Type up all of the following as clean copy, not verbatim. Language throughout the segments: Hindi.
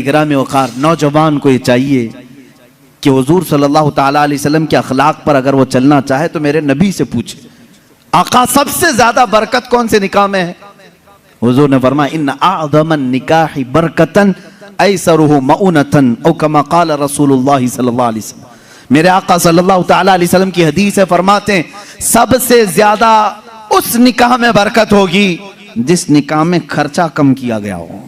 गिरामी वक़ार नौजवान को ये चाहिए कि हुजूर सल्लल्लाहु ताला अलैहि वसल्लम के अखलाक पर अगर वो चलना चाहे तो मेरे नबी से पूछे, आका सबसे ज्यादा बरकत कौन से निकाह में है? हुजूर ने फरमाया इन्ना अअज़मन निकाहि बरकतन ऐसरुहु मऊनतन औ कमा क़ाल रसूलुल्लाह सल्लल्लाहु अलैहि वसल्लम। मेरे आका सल्लल्लाहु ताला अलैहि वसल्लम की हदीस है, फरमाते हैं सबसे ज्यादा उस निकाह में बरकत होगी जिस निकाह में खर्चा कम किया गया हो।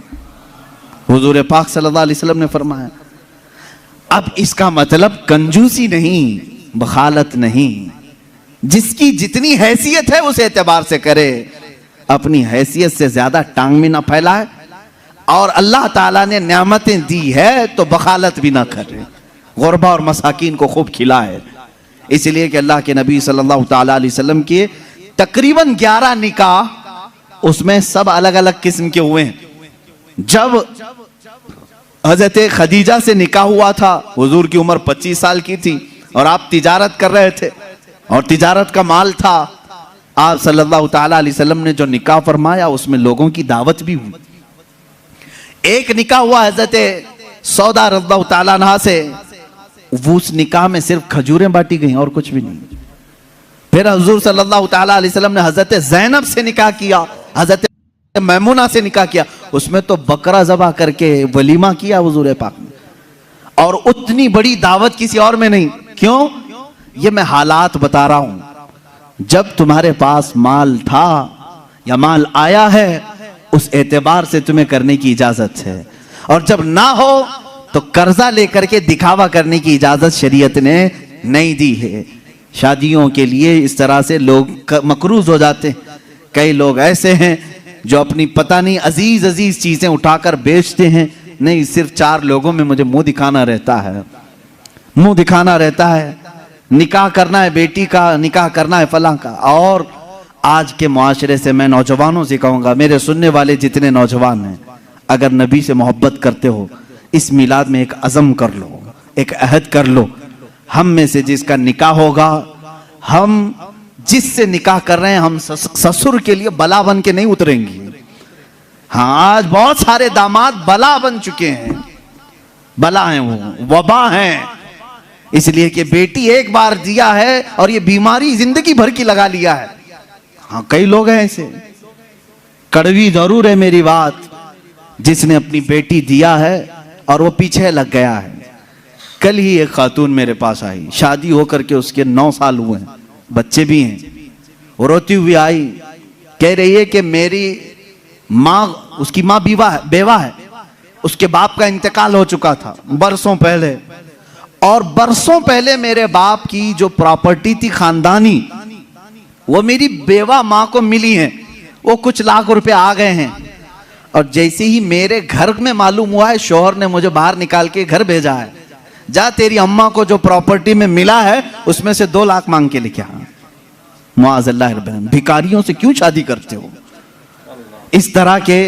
हुजूर पाक सल्लल्लाहु अलैहि वसल्लम ने फरमाया। अब इसका मतलब कंजूसी नहीं, बखालत नहीं, जिसकी जितनी हैसियत है उस एतबार से करे, अपनी हैसियत से ज्यादा टांग में ना फैलाए, और अल्लाह ताला ने नेमतें दी है तो बखालत भी ना करे, गुरबा और मसाकीन को खूब खिलाए। इसलिए कि अल्लाह के नबी सल्लल्लाहु ताला अलैहि वसल्लम के तकरीबन 11 निकाह, उसमें सब अलग अलग किस्म के हुए हैं। जब हजरत खदीजा से निकाह हुआ था, हुजूर की उम्र 25 साल की थी और आप तिजारत कर रहे थे और तिजारत का माल था। आप सल्लल्लाहु ताला अलैहि वसल्लम ने जो निकाह फरमाया उसमें लोगों की दावत भी हुई। एक निकाह हुआ हजरत सौदा रज़ियल्लाहु ताला अन्हा से, वो उस निकाह में सिर्फ खजूरें बांटी गई और कुछ भी नहीं। फिर हुजूर सल्लल्लाहु ताला अलैहि वसल्लम ने हजरत ज़ैनब से निकाह किया, हजरत मैमुना से निकाह किया, उसमें तो बकरा ज़बह करके वलीमा किया हुजूर पाक ने, और उतनी बड़ी दावत किसी और में नहीं। क्यों? ये मैं हालात बता रहा हूं। जब तुम्हारे पास माल था या माल आया है उस एतबार से तुम्हें करने की इजाजत है, और जब ना हो तो कर्जा लेकर के दिखावा करने की इजाजत शरीयत ने नहीं दी है। शादियों के लिए इस तरह से लोग मकरूज हो जाते हैं। कई लोग ऐसे हैं जो अपनी पता नहीं अजीज अजीज चीजें उठाकर बेचते हैं, नहीं सिर्फ 4 लोगों में मुझे मुंह दिखाना रहता है, मुंह दिखाना रहता है, निकाह करना है बेटी का, निकाह करना है फलां का। और आज के मुआशरे से मैं नौजवानों से कहूंगा, मेरे सुनने वाले जितने नौजवान हैं, अगर नबी से मोहब्बत करते हो इस मिलाद में एक अज़म कर लो, एक अहद कर लो, हम में से जिसका निकाह होगा, हम जिससे निकाह कर रहे हैं, हम ससुर के लिए बला बन के नहीं उतरेंगे। हाँ, आज बहुत सारे दामाद बला बन चुके हैं, बला हैं, वो वबा हैं, इसलिए कि बेटी एक बार दिया है और ये बीमारी जिंदगी भर की लगा लिया है। हाँ, कई लोग हैं ऐसे, कड़वी जरूर है मेरी बात, जिसने अपनी बेटी दिया है और वो पीछे लग गया है। कल ही एक खातून मेरे पास आई, शादी होकर के उसके 9 साल हुए हैं, बच्चे भी हैं। वो रोती हुई आई, कह रही है कि मेरी माँ, उसकी माँ बेवा है, उसके बाप का इंतकाल हो चुका था बरसों पहले, और बरसों पहले मेरे बाप की जो प्रॉपर्टी थी खानदानी, वो मेरी बेवा माँ को मिली है, वो कुछ लाख रुपए आ गए हैं। और जैसे ही मेरे घर में मालूम हुआ है, शौहर ने मुझे बाहर निकाल के घर भेजा है, जा तेरी अम्मा को जो प्रॉपर्टी में मिला है उसमें से 2 लाख मांग के लेके आ। मुआज़ल्लाह, भिखारियों से क्यों शादी करते हो? इस तरह के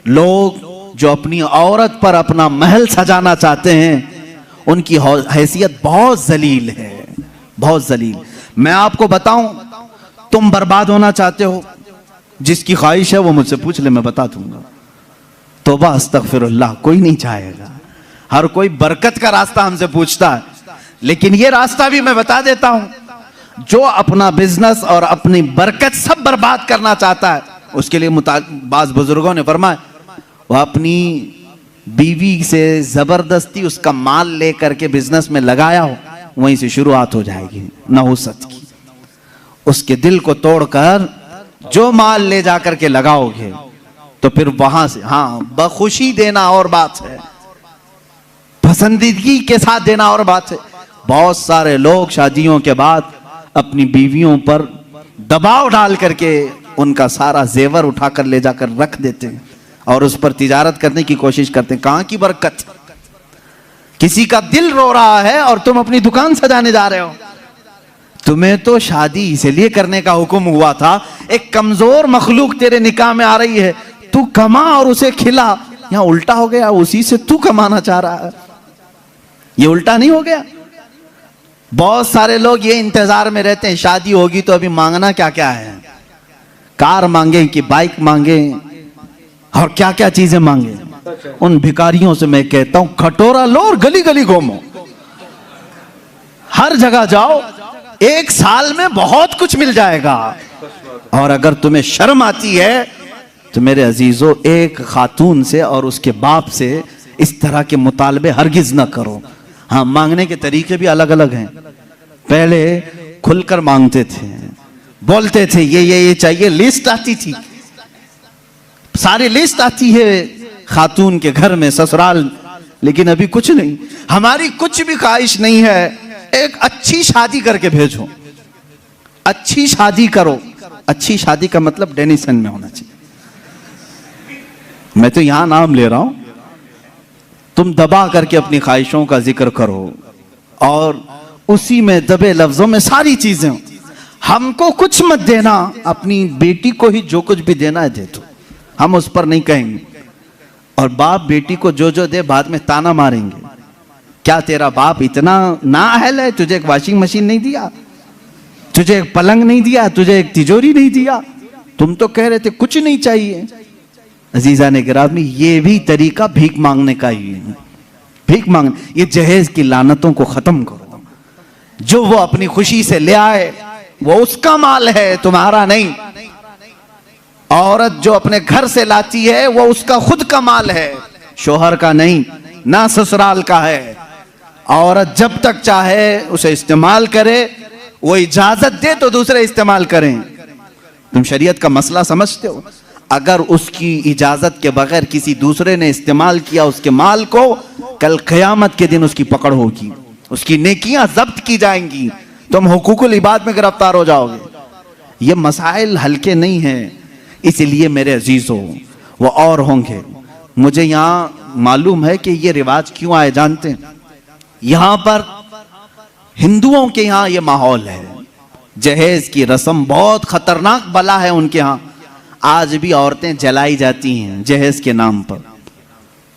लोग जो अपनी औरत पर अपना महल सजाना चाहते हैं, उनकी हैसियत बहुत जलील है, बहुत जलील। मैं आपको बताऊं, तुम बर्बाद होना चाहते हो, जिसकी ख्वाहिश है वो मुझसे पूछ ले, मैं बता दूंगा। तौबा अस्तगफिरुल्लाह, कोई नहीं चाहेगा, हर कोई बरकत का रास्ता हमसे पूछता है, लेकिन ये रास्ता भी मैं बता देता हूं। जो अपना बिजनेस और अपनी बरकत सब बर्बाद करना चाहता है, उसके लिए बाज़ बुजुर्गों ने फरमाया, वह अपनी बीवी से जबरदस्ती उसका माल लेकर के बिजनेस में लगाया हो, वहीं से शुरुआत हो जाएगी नहुसत की। उसके दिल को तोड़कर जो माल ले जाकर के लगाओगे तो फिर वहां से, हाँ, बखुशी देना और बात है, पसंदीदगी के साथ देना और बात है। बहुत सारे लोग शादियों के बाद अपनी बीवियों पर दबाव डाल करके उनका सारा जेवर उठाकर ले जाकर रख देते हैं और उस पर तिजारत करने की कोशिश करते हैं। कहां की बरकत? किसी का दिल रो रहा है और तुम अपनी दुकान सजाने जा रहे हो। तुम्हें तो शादी इसलिए करने का हुक्म हुआ था, एक कमजोर मखलूक तेरे निकाह में आ रही है, तू कमा और उसे खिला। यहां उल्टा हो गया, उसी से तू कमाना चाह रहा है, ये उल्टा नहीं हो गया? बहुत सारे लोग ये इंतजार में रहते हैं, शादी होगी तो अभी मांगना क्या क्या है, कार मांगे कि बाइक मांगे और क्या क्या चीजें मांगे। उन भिखारियों से मैं कहता हूं खटोरा लो और गली गली घूमो, हर जगह जाओ, 1 साल में बहुत कुछ मिल जाएगा। और अगर तुम्हें शर्म आती है तो मेरे अजीजों, एक खातून से और उसके बाप से इस तरह के मुतालबे हरगिज ना करो। हाँ, मांगने के तरीके भी अलग अलग हैं। पहले खुलकर मांगते थे, बोलते थे ये चाहिए, लिस्ट आती थी, सारी लिस्ट आती है खातून के घर में, ससुराल। लेकिन अभी कुछ नहीं, हमारी कुछ भी ख्वाहिश नहीं है, एक अच्छी शादी करके भेजो, अच्छी शादी करो। अच्छी शादी का मतलब डेनिसन में होना चाहिए। मैं तो यहां नाम ले रहा हूं, तुम दबा करके अपनी ख्वाहिशों का जिक्र करो और उसी में दबे लफ्जों में सारी चीजें। हमको कुछ मत देना, अपनी बेटी को ही जो कुछ भी देना है दे दो, हम उस पर नहीं कहेंगे। और बाप बेटी को जो जो दे बाद में ताना मारेंगे, क्या तेरा बाप इतना नाअहल है, तुझे एक वॉशिंग मशीन नहीं दिया, तुझे एक पलंग नहीं दिया, तुझे एक तिजोरी नहीं दिया, तुम तो कह रहे थे कुछ नहीं चाहिए। अजीजा ने गिरामी, ये भी तरीका भीख मांगने का ही है। भीख मांगने, ये जहेज की लानतों को खत्म करो। जो वो अपनी खुशी से ले आए वो उसका माल है, तुम्हारा नहीं। औरत जो अपने घर से लाती है वो उसका खुद का माल है, शोहर का नहीं, ना ससुराल का है। औरत जब तक चाहे उसे इस्तेमाल करे, वो इजाजत दे तो दूसरे इस्तेमाल करें। तुम शरीयत का मसला समझते हो? अगर उसकी इजाजत के बगैर किसी दूसरे ने इस्तेमाल किया उसके माल को, कल क़यामत के दिन उसकी पकड़ होगी, उसकी नेकियां जब्त की जाएंगी, तुम हुकूकुल इबाद में गिरफ्तार हो जाओगे। ये मसाइल हल्के नहीं हैं, इसलिए मेरे अजीजों वो और होंगे। मुझे यहाँ मालूम है कि ये रिवाज क्यों आए जानते हैं? यहाँ पर हिंदुओं के यहाँ ये माहौल है, जहेज की रस्म बहुत खतरनाक बला है उनके यहाँ। आज भी औरतें जलाई जाती हैं जहेज के नाम पर।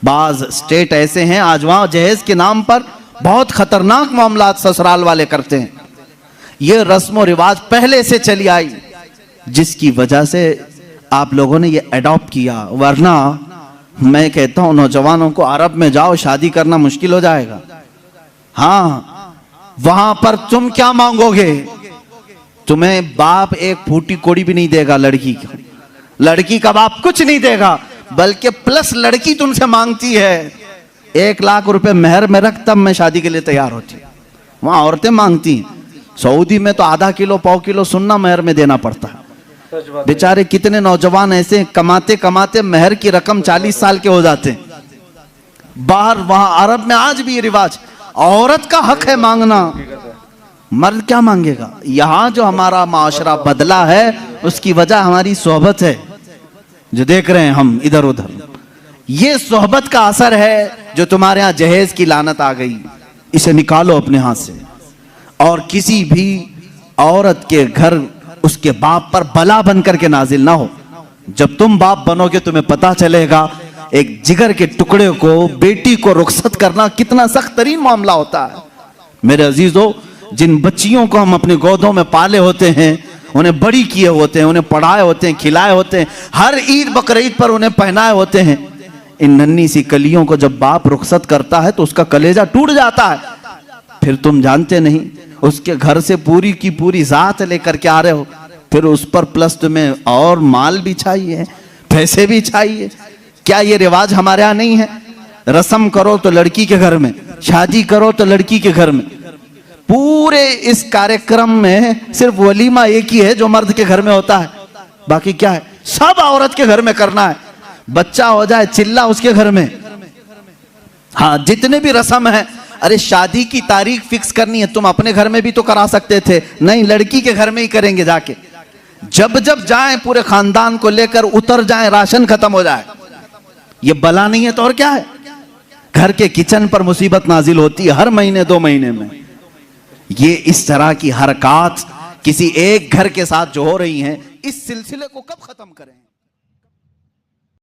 बाज स्टेट ऐसे हैं आज वहां जहेज के नाम पर बहुत खतरनाक मामला ससुराल वाले करते हैं। ये रस्म और रिवाज पहले से चली आई, जिसकी वजह से आप लोगों ने ये अडॉप्ट किया। वरना मैं कहता हूं नौजवानों को, अरब में जाओ, शादी करना मुश्किल हो जाएगा। हाँ, वहां पर तुम क्या मांगोगे? तुम्हें बाप एक फूटी कोड़ी भी नहीं देगा लड़की की, लड़की का बाप कुछ नहीं देगा, बल्कि प्लस लड़की तुमसे मांगती है 1 लाख रुपए मेहर में रख, तब मैं शादी के लिए तैयार होती। वहां औरतें मांगती हैं। सऊदी में तो आधा किलो पाव किलो सुन्ना मेहर में देना पड़ता है। बेचारे कितने नौजवान ऐसे कमाते कमाते मेहर की रकम 40 साल के हो जाते हैं। बाहर वहां अरब में आज भी ये रिवाज, औरत का हक है मांगना, मर्द क्या मांगेगा? यहां जो हमारा माशरा बदला है उसकी वजह हमारी सोहबत है, जो देख रहे हैं हम इधर उधर। ये सोहबत का असर है जो तुम्हारे यहां जहेज की लानत आ गई। इसे निकालो अपने हाथ से। और किसी भी औरत के घर उसके बाप पर बला बन करके नाजिल ना हो। जब तुम बाप बनोगे तुम्हें पता चलेगा एक जिगर के टुकड़े को, बेटी को रुखसत करना कितना सख्त तरीन मामला होता है। मेरे अजीजों, जिन बच्चियों को हम अपने गोदों में पाले होते हैं, उन्हें बड़ी किए होते हैं, उन्हें पढ़ाए होते हैं, खिलाए होते हैं, हर ईद बकरीद पर उन्हें पहनाए होते हैं, इन नन्ही सी कलियों को जब बाप रुखसत करता है तो उसका कलेजा टूट जाता है। फिर तुम जानते नहीं, उसके घर से पूरी की पूरी जात लेकर के आ रहे हो, फिर उस पर प्लस तुम्हें और माल भी चाहिए, पैसे भी चाहिए। क्या ये रिवाज हमारे यहाँ नहीं है? रस्म करो तो लड़की के घर में, शादी करो तो लड़की के घर में। पूरे इस कार्यक्रम में सिर्फ वलीमा एक ही है जो मर्द के घर में होता है, बाकी क्या है? सब औरत के घर में करना है। बच्चा हो जाए चिल्ला उसके घर में। हाँ, जितने भी रस्म है, अरे शादी की तारीख फिक्स करनी है, तुम अपने घर में भी तो करा सकते थे, नहीं लड़की के घर में ही करेंगे जाके। जब जब जाएं पूरे खानदान को लेकर उतर जाएं, राशन खत्म हो जाए। ये बला नहीं है तो और क्या है? घर के किचन पर मुसीबत नाजिल होती है हर महीने 2 महीने में। ये इस तरह की हरकत किसी एक घर के साथ जो हो रही हैं, इस सिलसिले को कब खत्म करें?